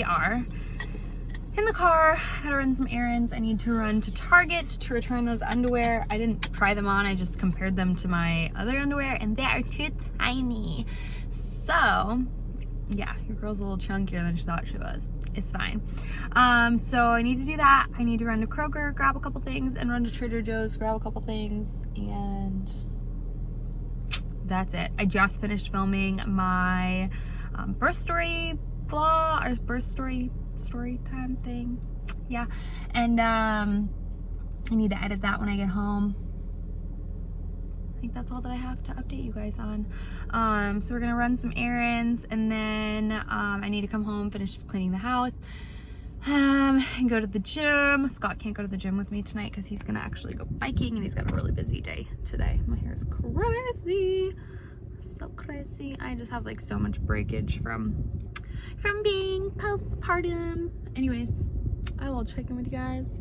we are in the car. Gotta run some errands. I need to run to Target to return those underwear. I didn't try them on, I just compared them to my other underwear, and they are too tiny. So yeah, your girl's a little chunkier than she thought she was. It's fine. So I need to do that. I need to run to Kroger, grab a couple things, and run to Trader Joe's, grab a couple things, and that's it. I just finished filming my birth story vlog, or birth story time thing. Yeah, and I need to edit that when I get home. I think that's all that I have to update you guys on. So we're gonna run some errands, and then I need to come home, finish cleaning the house, and go to the gym. Scott can't go to the gym with me tonight because he's gonna actually go biking, and he's got a really busy day today. My hair is crazy, so crazy. I just have like so much breakage from being postpartum. Anyways, I will check in with you guys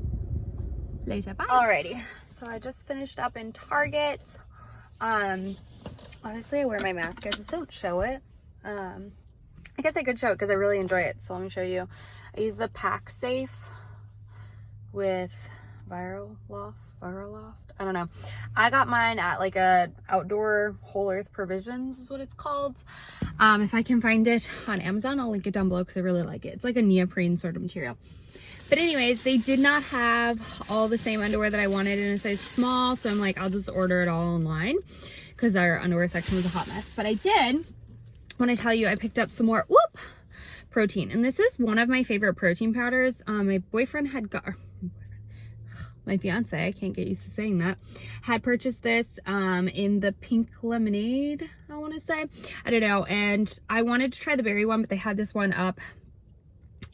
later. Bye. Alrighty, so I just finished up in Target. Obviously I wear my mask, I just don't show it. I guess I could show it because I really enjoy it, so let me show you. I use the Pack Safe with Viral Loft. I don't know. I got mine at like a outdoor Whole Earth Provisions is what it's called. If I can find it on Amazon, I'll link it down below because I really like it. It's like a neoprene sort of material. But anyways, they did not have all the same underwear that I wanted in a size small, so I'm like, I'll just order it all online because our underwear section was a hot mess. But I did, when I tell you, I picked up some more protein, and this is one of my favorite protein powders. My boyfriend had got, my fiance, I can't get used to saying that, had purchased this in the pink lemonade, I want to say. I don't know, and I wanted to try the berry one, but they had this one up,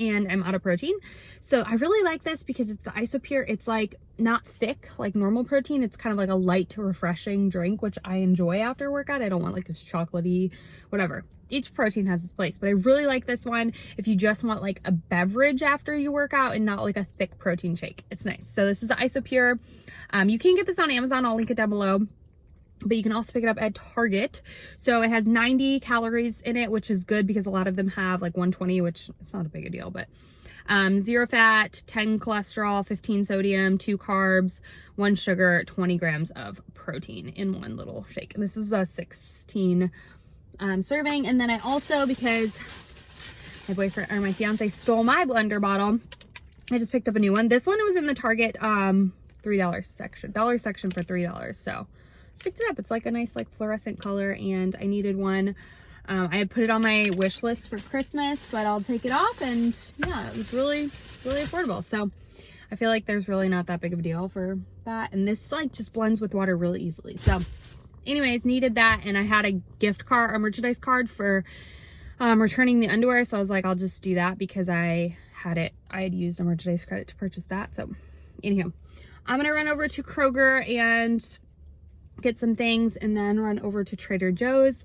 and I'm out of protein. So I really like this because it's the Isopure. It's like not thick like normal protein. It's kind of like a light, refreshing drink, which I enjoy after a workout. I don't want like this chocolatey, whatever. Each protein has its place, but I really like this one if you just want like a beverage after you work out and not like a thick protein shake. It's nice. So this is the Isopure. You can get this on Amazon. I'll link it down below. But you can also pick it up at Target. So it has 90 calories in it, which is good because a lot of them have like 120, which it's not a big a deal, but 0 fat, 10 cholesterol, 15 sodium, 2 carbs, 1 sugar, 20 grams of protein in one little shake. And this is a 16 serving. And then I also, because my boyfriend or my fiance stole my blender bottle, I just picked up a new one. This one was in the Target $3 section, dollar section for $3. So picked it up. It's like a nice like fluorescent color, and I needed one. I had put it on my wish list for Christmas, but I'll take it off, and yeah, it was really affordable. So I feel like there's really not that big of a deal for that, and this like just blends with water really easily. So anyways, needed that, and I had a gift card, a merchandise card for returning the underwear, so I was like, I'll just do that because I had used a merchandise credit to purchase that. So anyhow, I'm gonna run over to Kroger and get some things, and then run over to Trader Joe's,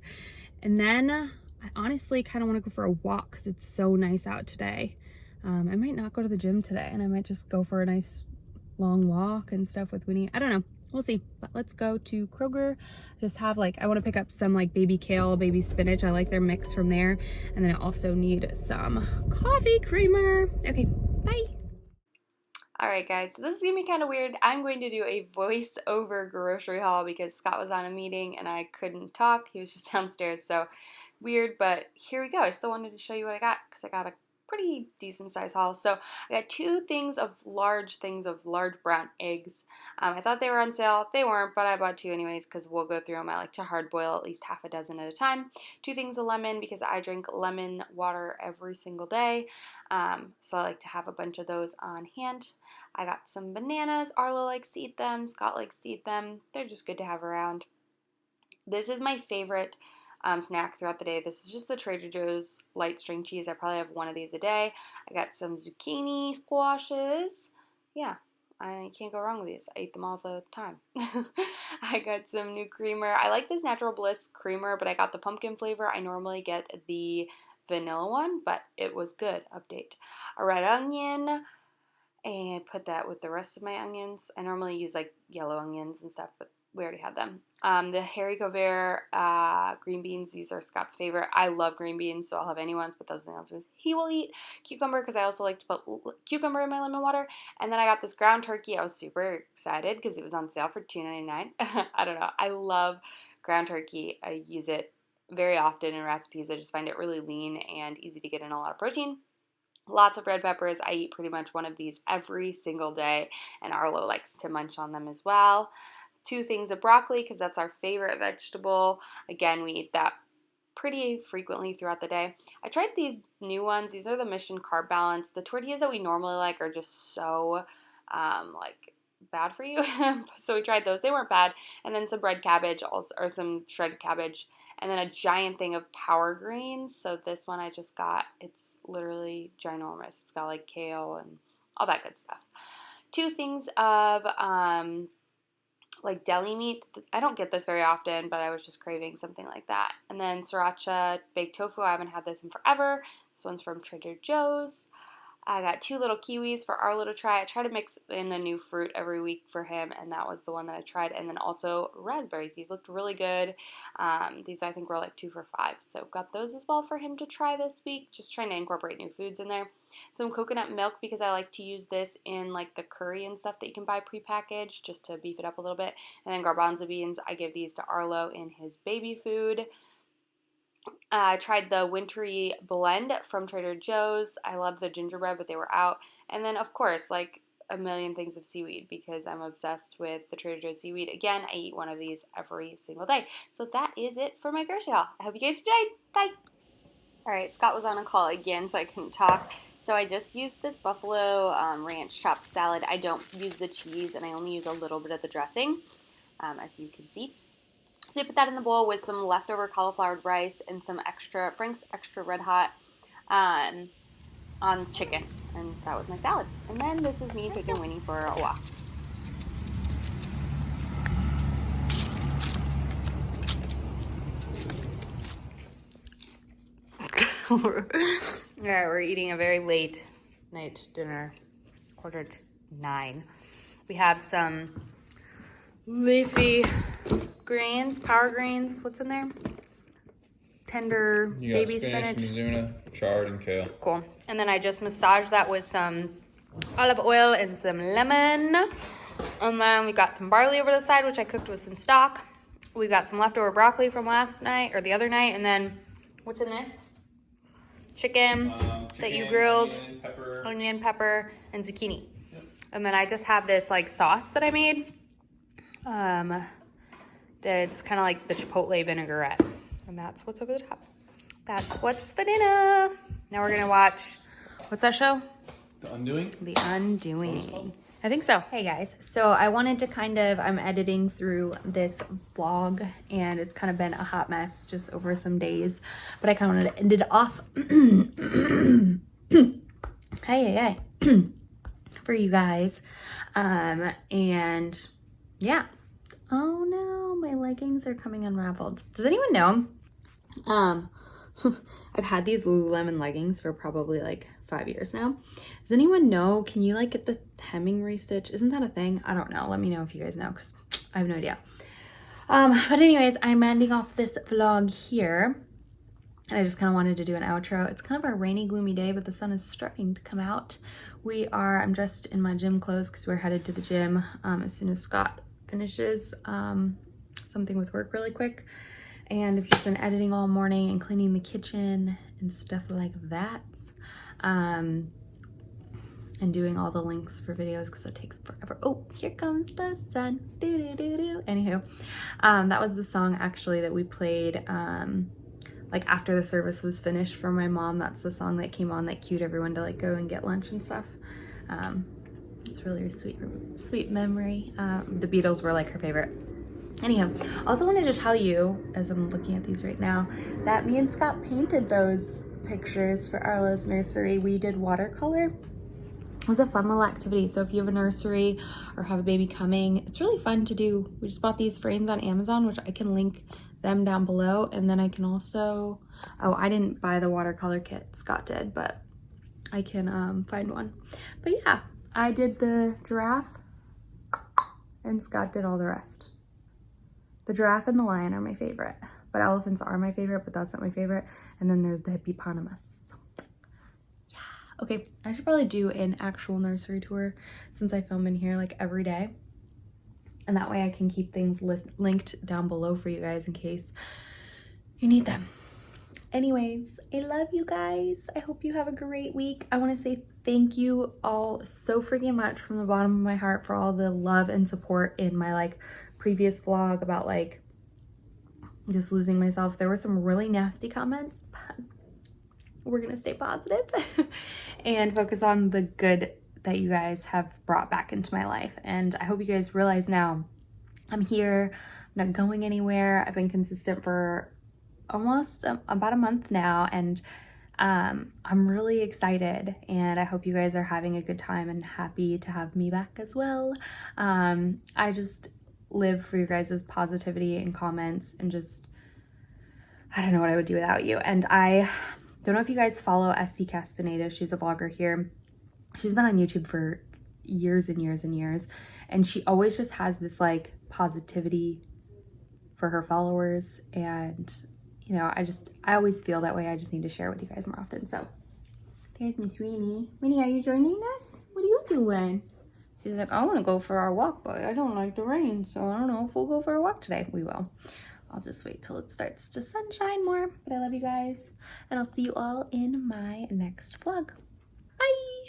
and then I honestly kind of want to go for a walk because it's so nice out today. I might not go to the gym today, and I might just go for a nice long walk and stuff with Winnie. I don't know, we'll see. But let's go to Kroger. Just have like, I want to pick up some like baby kale, baby spinach. I like their mix from there, and then I also need some coffee creamer. Okay, bye. Alright guys, so this is going to be kind of weird. I'm going to do a voice-over grocery haul because Scott was on a meeting and I couldn't talk. He was just downstairs, so weird, but here we go. I still wanted to show you what I got because I got a pretty decent size haul. So I got two things of large brown eggs. I thought they were on sale. They weren't, but I bought two anyways because we'll go through them. I like to hard boil at least half a dozen at a time. 2 things of lemon because I drink lemon water every single day. So I like to have a bunch of those on hand. I got some bananas. Arlo likes to eat them. Scott likes to eat them. They're just good to have around. This is my favorite snack throughout the day. This is just the Trader Joe's light string cheese. I probably have one of these a day. I got some zucchini squashes. Yeah, I can't go wrong with these. I eat them all the time. I got some new creamer. I like this Natural Bliss creamer, but I got the pumpkin flavor. I normally get the vanilla one, but it was good. Update. A red onion, and put that with the rest of my onions. I normally use like yellow onions and stuff, but we already had them. The haricot vert green beans, these are Scott's favorite. I love green beans, so I'll have any ones, but those are the ones he will eat. Cucumber, because I also like to put cucumber in my lemon water. And then I got this ground turkey. I was super excited because it was on sale for $2.99. I don't know. I love ground turkey. I use it very often in recipes. I just find it really lean and easy to get in a lot of protein. Lots of red peppers. I eat pretty much one of these every single day, and Arlo likes to munch on them as well. 2 things of broccoli, because that's our favorite vegetable. Again, we eat that pretty frequently throughout the day. I tried these new ones. These are the Mission Carb Balance. The tortillas that we normally like are just so like bad for you. So we tried those. They weren't bad. And then some red cabbage, also, or some shredded cabbage, and then a giant thing of power greens. So this one I just got, it's literally ginormous. It's got like kale and all that good stuff. 2 things of like deli meat. I don't get this very often, but I was just craving something like that. And then Sriracha baked tofu. I haven't had this in forever. This one's from Trader Joe's. I got 2 little kiwis for Arlo to try. I try to mix in a new fruit every week for him, and that was the one that I tried. And then also raspberries. These looked really good. These I think were like 2 for $5. So got those as well for him to try this week. Just trying to incorporate new foods in there. Some coconut milk, because I like to use this in like the curry and stuff that you can buy prepackaged just to beef it up a little bit. And then garbanzo beans. I give these to Arlo in his baby food. I tried the wintry blend from Trader Joe's. I love the gingerbread, but they were out. And then, of course, like a million things of seaweed, because I'm obsessed with the Trader Joe's seaweed. Again, I eat one of these every single day. So that is it for my grocery haul. I hope you guys enjoyed. Bye. All right, Scott was on a call again, so I couldn't talk. So I just used this buffalo ranch chopped salad. I don't use the cheese, and I only use a little bit of the dressing, as you can see. So I put that in the bowl with some leftover cauliflower rice and some Frank's Extra Red Hot on chicken. And that was my salad. And then this is me taking Winnie for a walk. Alright, we're eating a very late night dinner, 9:15. We have some leafy greens, power greens. What's in there? Tender baby spinach. Mizuna, chard, and kale. Cool. And then I just massaged that with some olive oil and some lemon. And then we got some barley over the side, which I cooked with some stock. We got some leftover broccoli from last night, or the other night. And then, what's in this? Chicken that you grilled, onion, pepper, and zucchini. Yep. And then I just have this like sauce that I made. That's kind of like the chipotle vinaigrette. And that's what's over the top. That's what's for dinner. Now we're going to watch, what's that show? The Undoing? The Undoing. I think so. Hey guys, so I wanted to I'm editing through this vlog, and it's kind of been a hot mess just over some days, but I kind of wanted to end it off hey for you guys. And yeah. Oh no, my leggings are coming unraveled. Does anyone know? I've had these Lululemon leggings for probably like 5 years now. Does anyone know, can you like get the hemming restitch? Isn't that a thing? I don't know. Let me know if you guys know, because I have no idea. But anyways, I'm ending off this vlog here. And I just kind of wanted to do an outro. It's kind of a rainy, gloomy day, but the sun is starting to come out. I'm dressed in my gym clothes because we're headed to the gym as soon as Scott finishes something with work really quick. And I've just been editing all morning and cleaning the kitchen and stuff like that. And doing all the links for videos because it takes forever. Oh, here comes the sun. Doo -doo -doo -doo. Anywho, that was the song actually that we played like after the service was finished for my mom. That's the song that came on that cued everyone to like go and get lunch and stuff. It's really a sweet memory. The Beatles were like her favorite. Anyhow, also wanted to tell you, as I'm looking at these right now, that me and Scott painted those pictures for Arlo's nursery. We did watercolor. It was a fun little activity. So if you have a nursery or have a baby coming, it's really fun to do. We just bought these frames on Amazon, which I can link them down below. And then I can also, oh, I didn't buy the watercolor kit, Scott did, but I can find one. But yeah, I did the giraffe and Scott did all the rest. The giraffe and the lion are my favorite, but elephants are my favorite, but that's not my favorite. And then there's the hippopotamus. Yeah. Okay, I should probably do an actual nursery tour since I film in here like every day. And that way I can keep things linked down below for you guys in case you need them. Anyways, I love you guys. I hope you have a great week. I want to say thank you all so freaking much from the bottom of my heart for all the love and support in my like previous vlog about like just losing myself. There were some really nasty comments, but we're gonna stay positive and focus on the good that you guys have brought back into my life. And I hope you guys realize now I'm here, I'm not going anywhere. I've been consistent for almost about a month now, and I'm really excited, and I hope you guys are having a good time and happy to have me back as well. I just live for you guys' positivity and comments, and just I don't know what I would do without you. And I don't know if you guys follow SC Castaneda. She's a vlogger here. She's been on YouTube for years and years and years, and she always just has this like positivity for her followers. And you know, I always feel that way. I just need to share it with you guys more often. So there's Miss Winnie. Winnie, are you joining us? What are you doing? She's like, I want to go for our walk, but I don't like the rain, so I don't know if we'll go for a walk today. We will. I'll just wait till it starts to sunshine more. But I love you guys, and I'll see you all in my next vlog. Bye!